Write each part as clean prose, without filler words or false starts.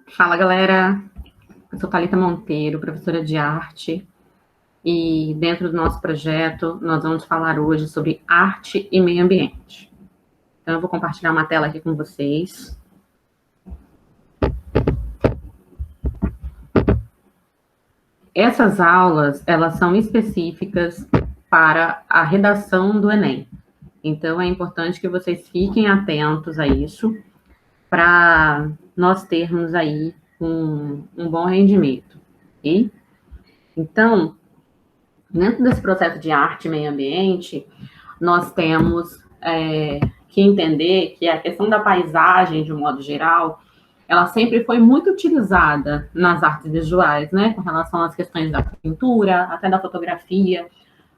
Fala, galera. Eu sou Thalita Monteiro, professora de arte, e dentro do nosso projeto, nós vamos falar hoje sobre arte e meio ambiente. Então, eu vou compartilhar uma tela aqui com vocês. Essas aulas, elas são específicas para a redação do Enem. Então, é importante que vocês fiquem atentos a isso, para nós termos aí um bom rendimento. Ok? Então, dentro desse processo de arte e meio ambiente, nós temos que entender que a questão da paisagem, de um modo geral, ela sempre foi muito utilizada nas artes visuais, né, com relação às questões da pintura, até da fotografia.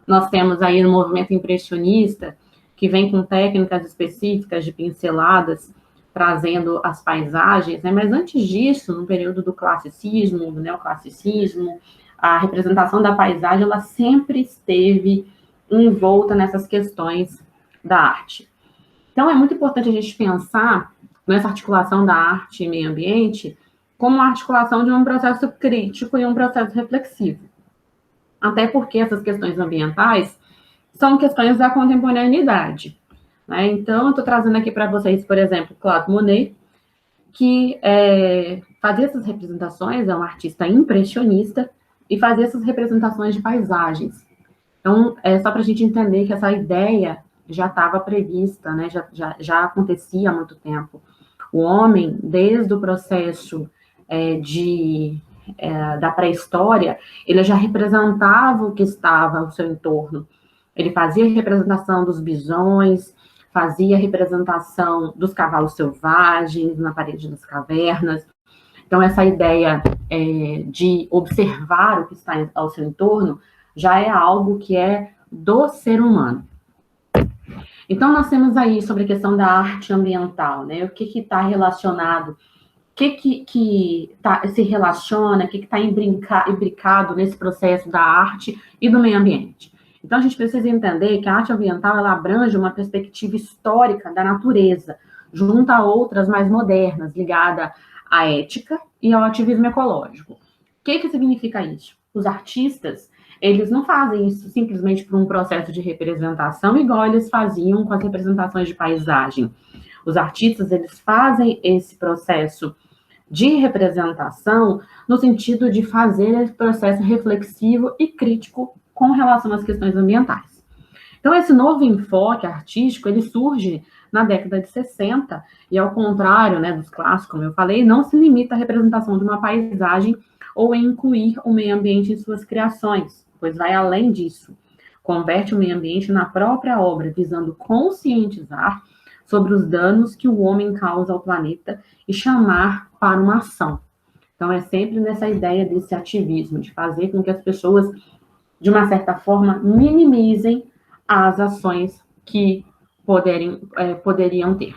Nós temos aí no movimento impressionista, que vem com técnicas específicas de pinceladas, trazendo as paisagens, né? Mas antes disso, no período do classicismo, do neoclassicismo, a representação da paisagem, ela sempre esteve envolta nessas questões da arte. Então, é muito importante a gente pensar nessa articulação da arte e meio ambiente como uma articulação de um processo crítico e um processo reflexivo. Até porque essas questões ambientais são questões da contemporaneidade. Né? Então, eu estou trazendo aqui para vocês, por exemplo, Claude Monet, que fazia essas representações, é um artista impressionista, e fazia essas representações de paisagens. Então, é só para a gente entender que essa ideia já estava prevista, né? já acontecia há muito tempo. O homem, desde o processo da pré-história, ele já representava o que estava ao seu entorno. Ele fazia representação dos bisões, fazia representação dos cavalos selvagens na parede das cavernas. Então, essa ideia de observar o que está ao seu entorno já é algo que é do ser humano. Então, nós temos aí sobre a questão da arte ambiental, né? O que está relacionado, o que se relaciona, o que está imbricado nesse processo da arte e do meio ambiente. Então, a gente precisa entender que a arte ambiental, ela abrange uma perspectiva histórica da natureza, junto a outras mais modernas, ligada à ética e ao ativismo ecológico. O que significa isso? Os artistas, eles não fazem isso simplesmente por um processo de representação, igual eles faziam com as representações de paisagem. Os artistas, eles fazem esse processo de representação no sentido de fazer esse processo reflexivo e crítico com relação às questões ambientais. Então, esse novo enfoque artístico, ele surge na década de 60, e ao contrário, né, dos clássicos, como eu falei, não se limita à representação de uma paisagem ou em incluir o meio ambiente em suas criações, pois vai além disso. Converte o meio ambiente na própria obra, visando conscientizar sobre os danos que o homem causa ao planeta e chamar para uma ação. Então, é sempre nessa ideia desse ativismo, de fazer com que as pessoas, de uma certa forma, minimizem as ações que poderiam ter.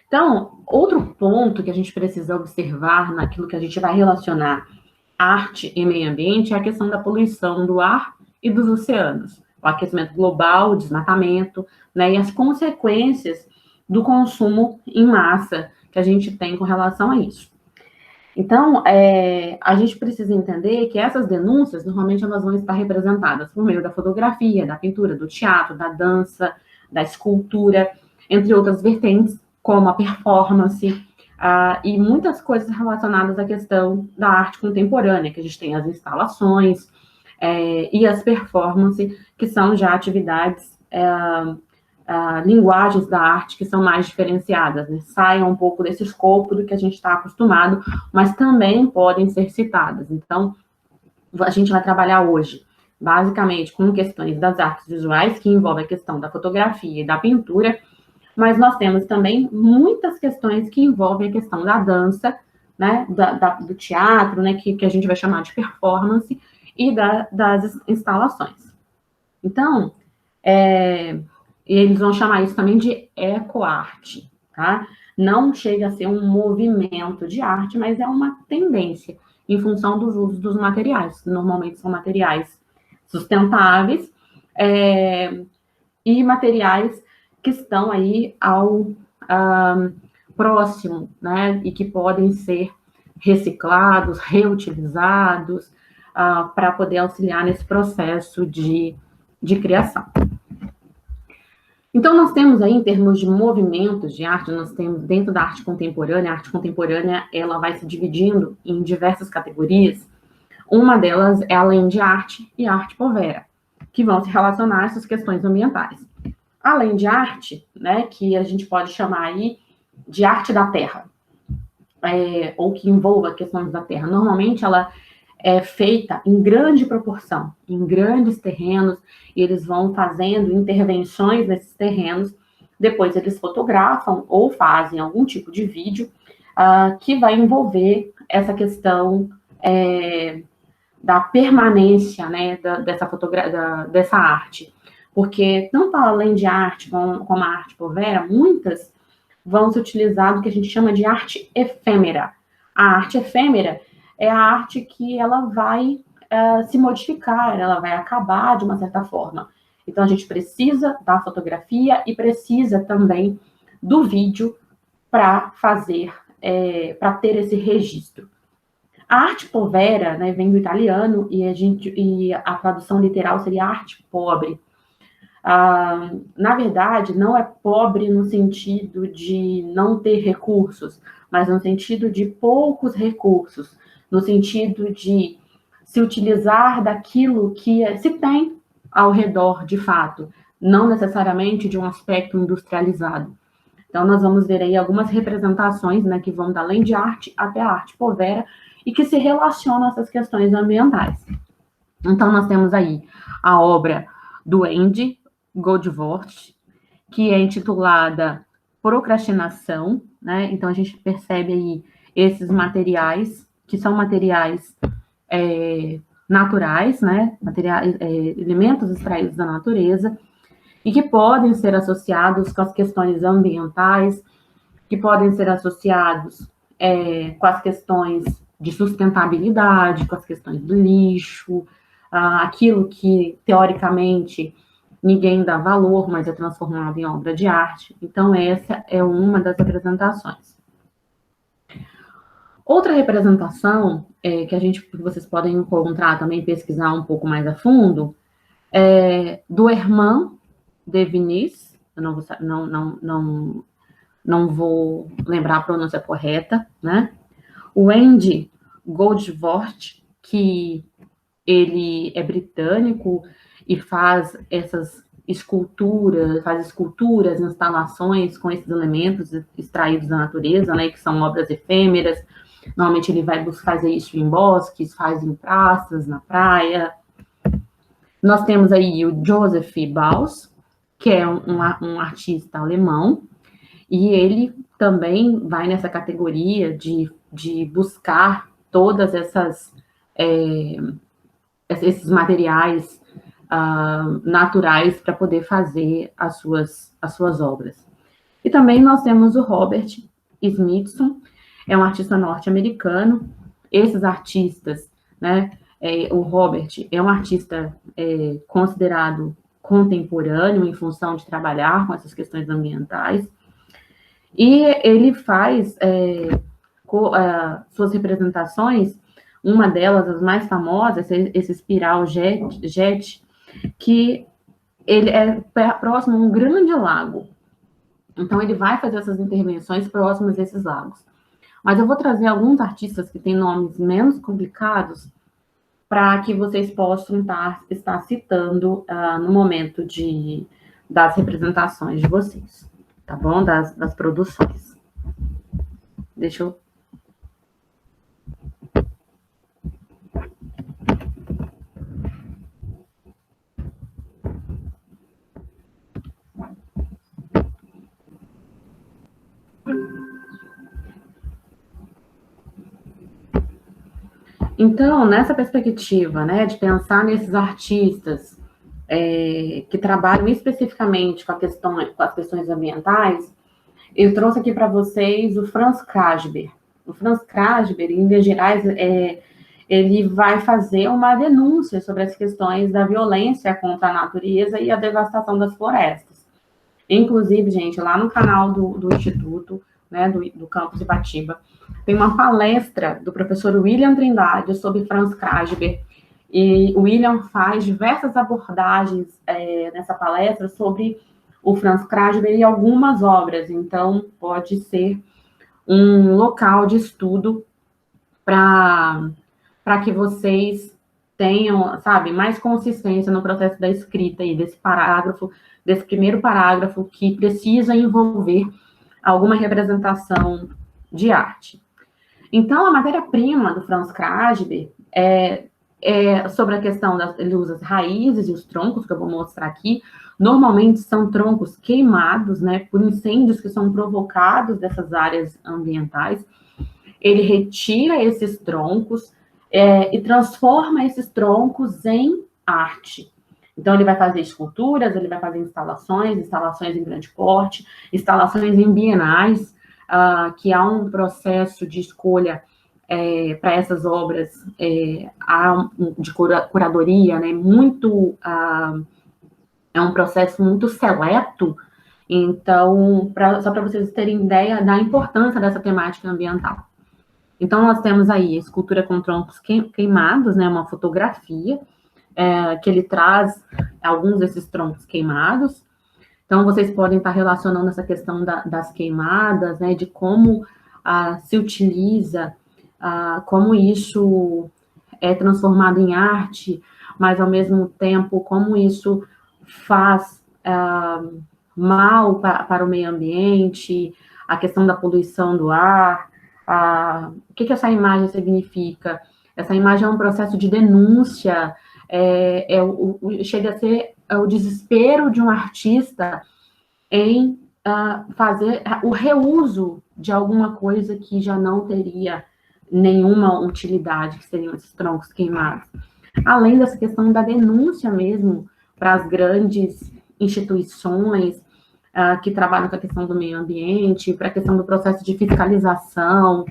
Então, outro ponto que a gente precisa observar naquilo que a gente vai relacionar arte e meio ambiente é a questão da poluição do ar e dos oceanos, o aquecimento global, o desmatamento, né, e as consequências do consumo em massa que a gente tem com relação a isso. Então, a gente precisa entender que essas denúncias, normalmente, elas vão estar representadas por meio da fotografia, da pintura, do teatro, da dança, da escultura, entre outras vertentes, como a performance, e muitas coisas relacionadas à questão da arte contemporânea, que a gente tem as instalações e as performances, que são já atividades, linguagens da arte que são mais diferenciadas, né? Saem um pouco desse escopo do que a gente está acostumado, mas também podem ser citadas. Então, a gente vai trabalhar hoje, basicamente, com questões das artes visuais, que envolvem a questão da fotografia e da pintura, mas nós temos também muitas questões que envolvem a questão da dança, né, do teatro, né, que a gente vai chamar de performance, e das instalações. Então, eles vão chamar isso também de ecoarte, tá? Não chega a ser um movimento de arte, mas é uma tendência em função dos usos dos materiais. Normalmente são materiais sustentáveis e materiais que estão aí próximo, né, e que podem ser reciclados, reutilizados, para poder auxiliar nesse processo de criação. Então, nós temos aí, em termos de movimentos de arte, nós temos dentro da arte contemporânea, a arte contemporânea, ela vai se dividindo em diversas categorias. Uma delas é a land art e a arte povera, que vão se relacionar a essas questões ambientais. A land art, né, que a gente pode chamar aí de arte da terra, ou que envolva questões da terra. Normalmente, ela é feita em grande proporção, em grandes terrenos, e eles vão fazendo intervenções nesses terrenos, depois eles fotografam ou fazem algum tipo de vídeo que vai envolver essa questão da permanência, né, dessa arte. Porque tanto a land art como a arte povera, muitas vão se utilizar do que a gente chama de arte efêmera. A arte efêmera é a arte que ela vai se modificar, ela vai acabar de uma certa forma. Então, a gente precisa da fotografia e precisa também do vídeo para fazer, para ter esse registro. A arte povera, né, vem do italiano e a tradução literal seria arte pobre. Na verdade, não é pobre no sentido de não ter recursos, mas no sentido de poucos recursos, no sentido de se utilizar daquilo que se tem ao redor, de fato, não necessariamente de um aspecto industrializado. Então, nós vamos ver aí algumas representações, né, que vão da land art até a arte povera e que se relacionam a essas questões ambientais. Então, nós temos aí a obra do Andy Goldwort, que é intitulada Procrastinação, né? Então, a gente percebe aí esses materiais, que são materiais naturais, né? Elementos extraídos da natureza, e que podem ser associados com as questões ambientais, que podem ser associados com as questões de sustentabilidade, com as questões do lixo, aquilo que, teoricamente, ninguém dá valor, mas é transformado em obra de arte. Então, essa é uma das representações. Outra representação que vocês podem encontrar também, pesquisar um pouco mais a fundo, é do Herman de Vinis, eu não vou lembrar a pronúncia correta, né? O Andy Goldwort, que ele é britânico e faz essas esculturas, instalações com esses elementos extraídos da natureza, né, que são obras efêmeras. Normalmente ele vai fazer isso em bosques, faz em praças, na praia. Nós temos aí o Joseph Beuys, que é um artista alemão, e ele também vai nessa categoria de buscar todas esses materiais naturais para poder fazer as suas obras. E também nós temos o Robert Smithson, é um artista norte-americano. Esses artistas, né, o Robert é um artista considerado contemporâneo em função de trabalhar com essas questões ambientais, e ele faz suas representações, uma delas, as mais famosas, esse espiral jet, que ele é próximo a um grande lago. Então, ele vai fazer essas intervenções próximas a esses lagos. Mas eu vou trazer alguns artistas que têm nomes menos complicados para que vocês possam estar citando no momento das representações de vocês, tá bom? Das produções. Deixa eu... Então, nessa perspectiva, né, de pensar nesses artistas que trabalham especificamente com as questões ambientais, eu trouxe aqui para vocês o Franz Krasber. O Franz Krasber, em Minas Gerais, ele vai fazer uma denúncia sobre as questões da violência contra a natureza e a devastação das florestas. Inclusive, gente, lá no canal do Instituto, né, do campus Ibatiba, tem uma palestra do professor William Trindade sobre Franz Krasber, e o William faz diversas abordagens nessa palestra sobre o Franz Krasber e algumas obras, então pode ser um local de estudo para que vocês tenham, sabe, mais consistência no processo da escrita aí, desse primeiro parágrafo que precisa envolver alguma representação de arte. Então, a matéria-prima do Franz Krasber sobre a questão ele usa as raízes e os troncos, que eu vou mostrar aqui. Normalmente são troncos queimados, né, por incêndios que são provocados dessas áreas ambientais. Ele retira esses troncos e transforma esses troncos em arte. Então, ele vai fazer esculturas, ele vai fazer instalações em grande porte, instalações em bienais, que há um processo de escolha para essas obras de curadoria, né, muito, é um processo muito seleto. Então, só para vocês terem ideia da importância dessa temática ambiental. Então, nós temos aí a escultura com troncos queimados, né, uma fotografia, que ele traz alguns desses troncos queimados. Então, vocês podem estar relacionando essa questão das queimadas, né, de como se utiliza, como isso é transformado em arte, mas, ao mesmo tempo, como isso faz mal para o meio ambiente, a questão da poluição do ar. O que essa imagem significa? Essa imagem é um processo de denúncia, chega a ser o desespero de um artista em fazer o reuso de alguma coisa que já não teria nenhuma utilidade, que seriam esses troncos queimados. Além dessa questão da denúncia mesmo para as grandes instituições que trabalham com a questão do meio ambiente, para a questão do processo de fiscalização.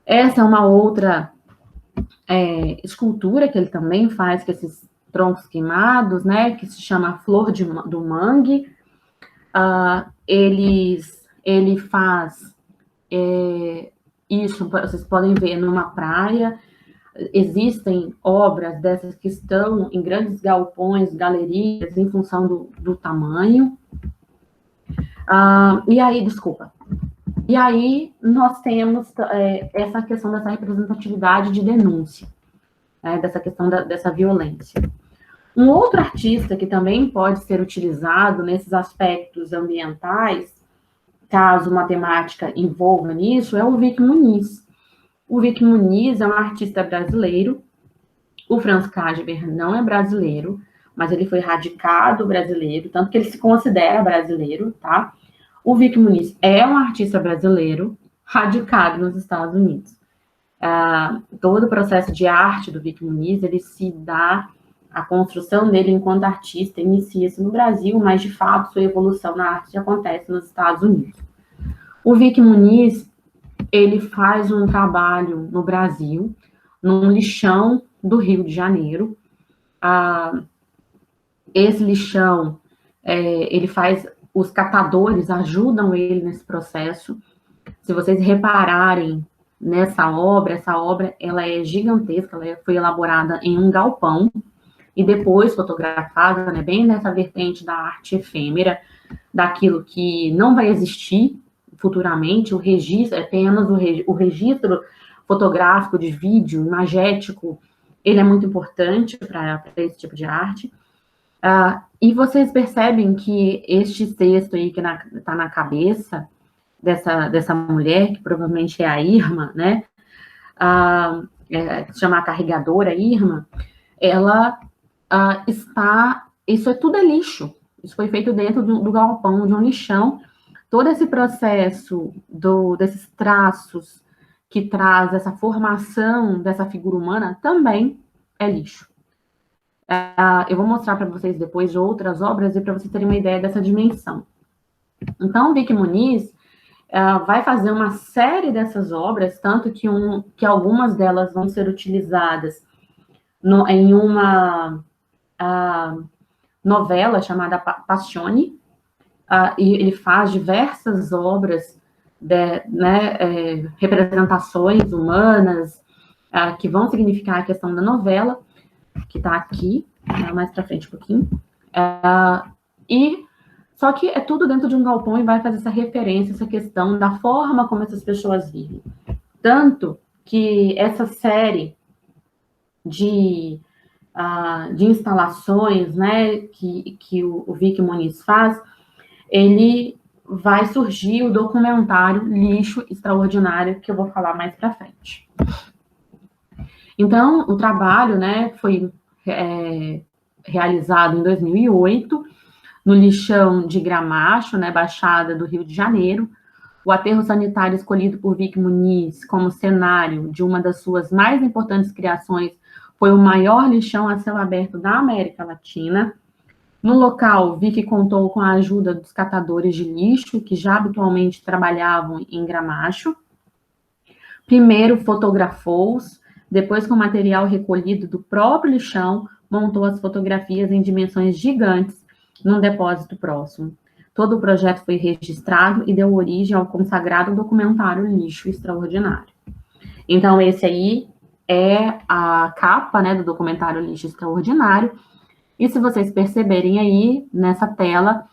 Essa é uma outra escultura que ele também faz, com esses troncos queimados, né, que se chama Flor do Mangue. Ele faz isso, vocês podem ver numa praia. Existem obras dessas que estão em grandes galpões, galerias, em função do tamanho. E aí nós temos essa questão dessa representatividade de denúncia, dessa questão dessa violência. Um outro artista que também pode ser utilizado nesses aspectos ambientais, caso uma temática envolva nisso, é o Vic Muniz. O Vic Muniz é um artista brasileiro. O Franz Krasber não é brasileiro, mas ele foi radicado brasileiro, tanto que ele se considera brasileiro, tá? O Vic Muniz é um artista brasileiro radicado nos Estados Unidos. Todo o processo de arte do Vic Muniz, ele se dá, a construção dele enquanto artista inicia-se no Brasil, mas, de fato, sua evolução na arte acontece nos Estados Unidos. O Vic Muniz, ele faz um trabalho no Brasil, num lixão do Rio de Janeiro. Esse lixão, ele faz, os catadores ajudam ele nesse processo. Se vocês repararem nessa obra, essa obra ela é gigantesca, ela foi elaborada em um galpão e depois fotografada, né, bem nessa vertente da arte efêmera, daquilo que não vai existir futuramente, o registro, apenas o registro fotográfico de vídeo, imagético, ele é muito importante para esse tipo de arte. E vocês percebem que este texto aí que está na cabeça dessa mulher, que provavelmente é a Irma, né, se chama a carregadora Irma, ela isso tudo é lixo, isso foi feito dentro do galpão, de um lixão. Todo esse processo desses traços que traz essa formação dessa figura humana também é lixo. Eu vou mostrar para vocês depois outras obras e para vocês terem uma ideia dessa dimensão. Então, o Vic Muniz vai fazer uma série dessas obras, tanto que algumas delas vão ser utilizadas em uma novela chamada Passione, e ele faz diversas obras representações humanas, que vão significar a questão da novela, que está aqui, mais para frente um pouquinho. Só que é tudo dentro de um galpão e vai fazer essa referência, essa questão da forma como essas pessoas vivem. Tanto que essa série de instalações, né, que o Vic Muniz faz, ele vai surgir o documentário Lixo Extraordinário, que eu vou falar mais para frente. Então, o trabalho, né, foi realizado em 2008, no lixão de Gramacho, né, Baixada do Rio de Janeiro. O aterro sanitário escolhido por Vic Muniz como cenário de uma das suas mais importantes criações foi o maior lixão a céu aberto da América Latina. No local, Vic contou com a ajuda dos catadores de lixo, que já habitualmente trabalhavam em Gramacho. Primeiro fotografou-os, depois, com material recolhido do próprio lixão, montou as fotografias em dimensões gigantes num depósito próximo. Todo o projeto foi registrado e deu origem ao consagrado documentário Lixo Extraordinário. Então, esse aí é a capa, né, do documentário Lixo Extraordinário. E se vocês perceberem aí, nessa tela,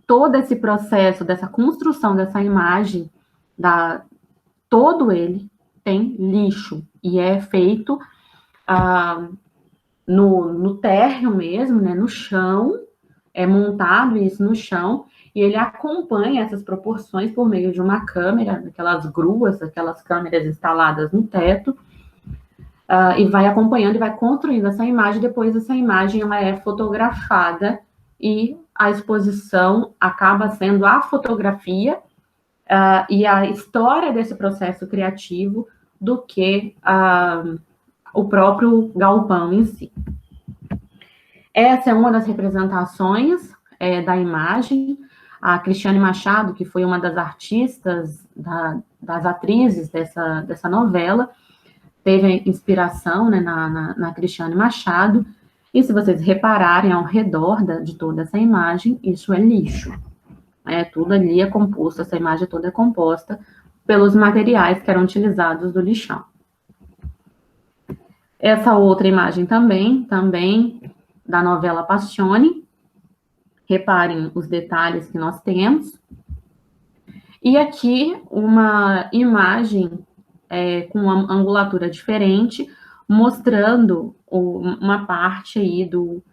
todo esse processo dessa construção dessa imagem, todo ele tem lixo, e é feito no térreo mesmo, né, no chão, é montado isso no chão, e ele acompanha essas proporções por meio de uma câmera, aquelas gruas, aquelas câmeras instaladas no teto, e vai acompanhando e vai construindo essa imagem. Depois essa imagem ela é fotografada e a exposição acaba sendo a fotografia e a história desse processo criativo do que o próprio galpão em si. Essa é uma das representações da imagem. A Cristiane Machado, que foi uma das artistas, das atrizes dessa novela, teve inspiração, né, na Cristiane Machado, e se vocês repararem ao redor de toda essa imagem, isso é lixo. Tudo ali é composto, essa imagem toda é composta pelos materiais que eram utilizados do lixão. Essa outra imagem também da novela Passione. Reparem os detalhes que nós temos. E aqui uma imagem com uma angulatura diferente, mostrando uma parte aí do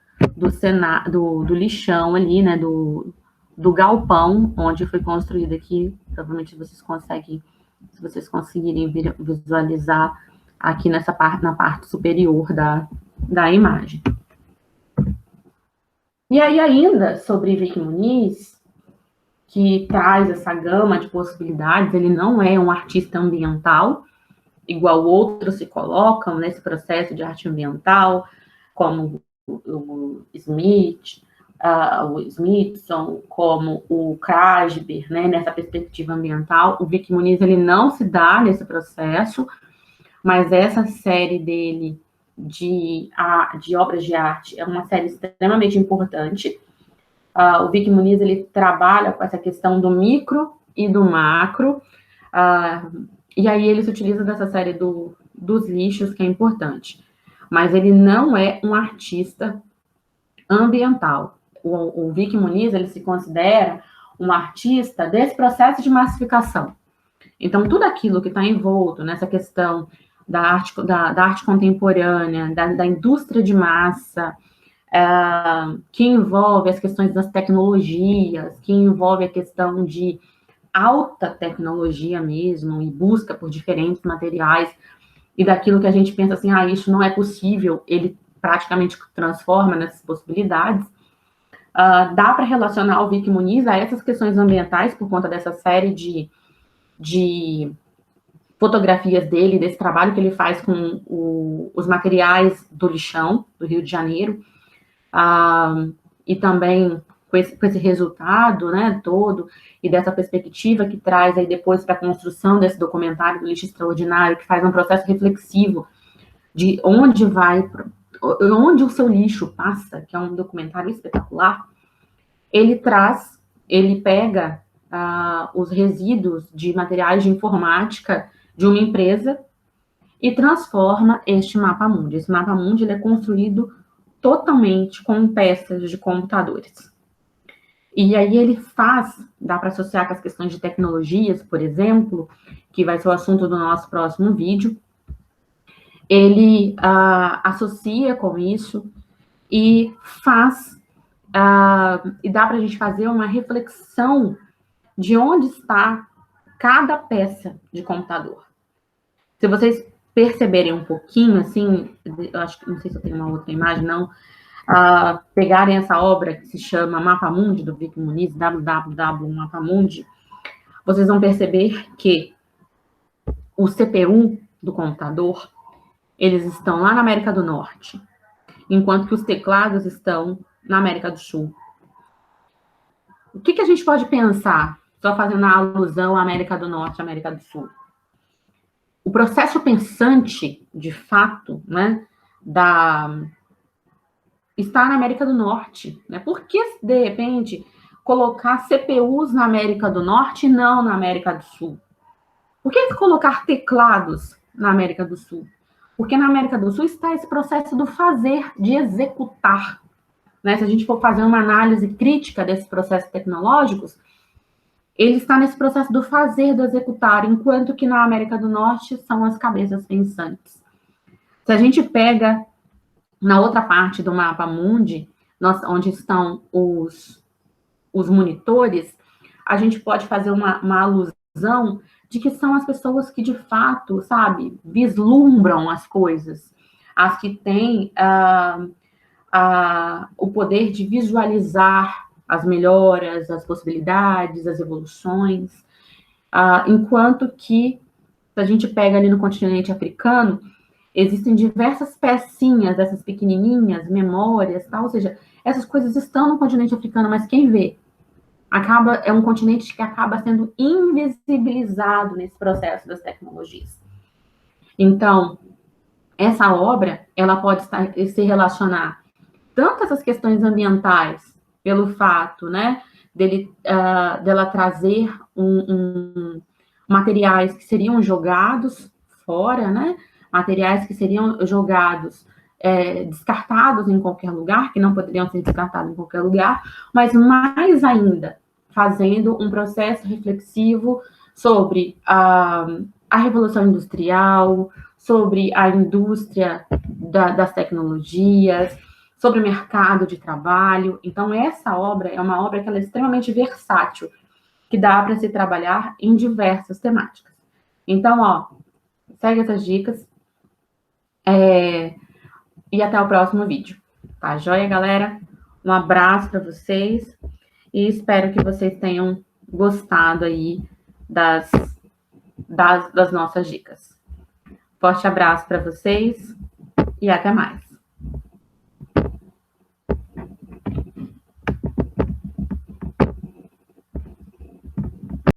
lixão ali, né, do galpão, onde foi construído aqui. Provavelmente vocês conseguem, se vocês conseguirem visualizar aqui na parte superior da imagem. E aí, ainda sobre Vic Muniz, que traz essa gama de possibilidades, ele não é um artista ambiental, igual outros se colocam nesse processo de arte ambiental, como o Smithson, como o Krasber, né, nessa perspectiva ambiental. O Vic Muniz, ele não se dá nesse processo, mas essa série dele de obras de arte é uma série extremamente importante. O Vic Muniz, ele trabalha com essa questão do micro e do macro, e aí ele se utiliza dessa série dos lixos, que é importante. Mas ele não é um artista ambiental. O Vic Muniz, ele se considera um artista desse processo de massificação. Então, tudo aquilo que está envolto nessa questão da arte contemporânea, da indústria de massa, que envolve as questões das tecnologias, que envolve a questão de alta tecnologia mesmo, e busca por diferentes materiais, e daquilo que a gente pensa assim, isso não é possível, ele praticamente transforma nessas possibilidades. Dá para relacionar o Vic Muniz a essas questões ambientais, por conta dessa série de fotografias dele, desse trabalho que ele faz com os materiais do lixão, do Rio de Janeiro, e também com esse resultado, né, todo, e dessa perspectiva que traz aí depois para a construção desse documentário do Lixo Extraordinário, que faz um processo reflexivo de onde o seu lixo passa, que é um documentário espetacular. Ele pega os resíduos de materiais de informática de uma empresa e transforma este mapa-mundi. Esse mapa-mundi ele é construído totalmente com peças de computadores. E aí ele dá para associar com as questões de tecnologias, por exemplo, que vai ser o assunto do nosso próximo vídeo. Ele associa com isso e e dá para a gente fazer uma reflexão de onde está cada peça de computador. Se vocês perceberem um pouquinho, assim, eu acho que, não sei se eu tenho uma outra imagem, não, pegarem essa obra que se chama Mapa-Mundi, do Vic Muniz, www.mapamundi, vocês vão perceber que o CPU do computador, eles estão lá na América do Norte, enquanto que os teclados estão na América do Sul. O que a gente pode pensar, só fazendo a alusão à América do Norte e América do Sul? O processo pensante, de fato, né, está na América do Norte. Né? Por que, de repente, colocar CPUs na América do Norte e não na América do Sul? Por que colocar teclados na América do Sul? Porque na América do Sul está esse processo do fazer, de executar. Né? Se a gente for fazer uma análise crítica desses processos tecnológicos, ele está nesse processo do fazer, do executar, enquanto que na América do Norte são as cabeças pensantes. Se a gente pega na outra parte do mapa-mundi, onde estão os monitores, a gente pode fazer uma alusão de que são as pessoas que, de fato, sabe, vislumbram as coisas, as que têm o poder de visualizar as melhoras, as possibilidades, as evoluções, enquanto que, se a gente pega ali no continente africano, existem diversas pecinhas, dessas pequenininhas, memórias, tal, ou seja, essas coisas estão no continente africano, mas quem vê? É um continente que acaba sendo invisibilizado nesse processo das tecnologias. Então, essa obra, ela pode se relacionar tanto essas questões ambientais, pelo fato, né, dela trazer materiais que seriam jogados fora, né, materiais que seriam jogados, descartados em qualquer lugar, que não poderiam ser descartados em qualquer lugar, mas mais ainda, fazendo um processo reflexivo sobre a Revolução Industrial, sobre a indústria das tecnologias, sobre o mercado de trabalho. Então, essa obra é uma obra que ela é extremamente versátil, que dá para se trabalhar em diversas temáticas. Então, segue essas dicas e até o próximo vídeo. Tá joia, galera? Um abraço para vocês e espero que vocês tenham gostado aí das nossas dicas. Forte abraço para vocês e até mais.